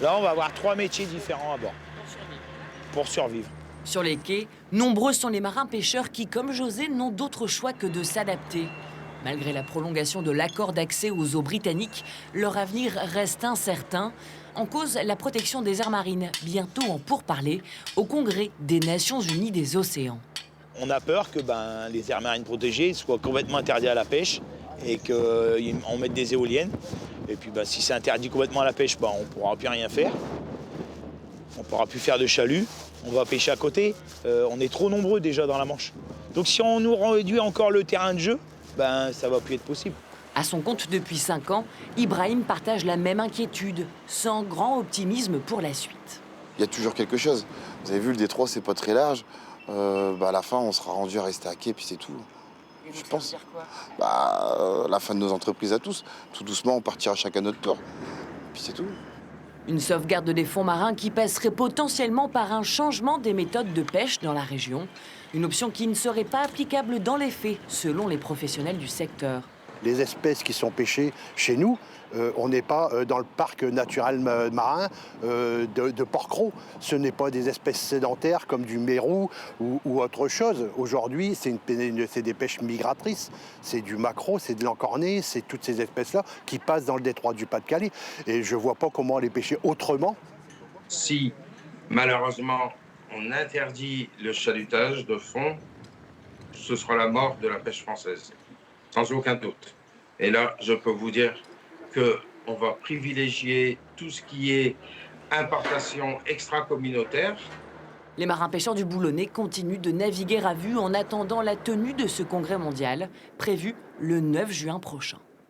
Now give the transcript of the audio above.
Là, on va avoir 3 métiers différents à bord pour survivre. Sur les quais, nombreux sont les marins-pêcheurs qui, comme José, n'ont d'autre choix que de s'adapter. Malgré la prolongation de l'accord d'accès aux eaux britanniques, leur avenir reste incertain. En cause, la protection des aires marines, bientôt en pourparlers, au Congrès des Nations Unies des Océans. On a peur que les aires marines protégées soient complètement interdites à la pêche et qu'on mette des éoliennes. Et puis si c'est interdit complètement à la pêche, on ne pourra plus rien faire. On ne pourra plus faire de chalut. On va pêcher à côté. On est trop nombreux déjà dans la Manche. Donc si on nous réduit encore le terrain de jeu, ça ne va plus être possible. À son compte depuis 5 ans, Ibrahim partage la même inquiétude, sans grand optimisme pour la suite. Il y a toujours quelque chose. Vous avez vu, le détroit, c'est pas très large. À la fin, on sera rendu à rester à quai, puis c'est tout. Je pense. Dire quoi? La fin de nos entreprises à tous. Tout doucement, on partira chacun notre tour. Puis c'est tout. Une sauvegarde des fonds marins qui passerait potentiellement par un changement des méthodes de pêche dans la région. Une option qui ne serait pas applicable dans les faits, selon les professionnels du secteur. Les espèces qui sont pêchées chez nous, on n'est pas dans le parc naturel marin de Port-Cros. Ce n'est pas des espèces sédentaires comme du mérou ou autre chose. Aujourd'hui, c'est des pêches migratrices. C'est du maquereau, c'est de l'encorné, c'est toutes ces espèces-là qui passent dans le détroit du Pas-de-Calais. Et je ne vois pas comment les pêcher autrement. Si, malheureusement, on interdit le chalutage de fond, ce sera la mort de la pêche française, sans aucun doute. Et là, je peux vous dire qu'on va privilégier tout ce qui est importation extra-communautaire. Les marins-pêcheurs du Boulonnais continuent de naviguer à vue en attendant la tenue de ce congrès mondial, prévu le 9 juin prochain.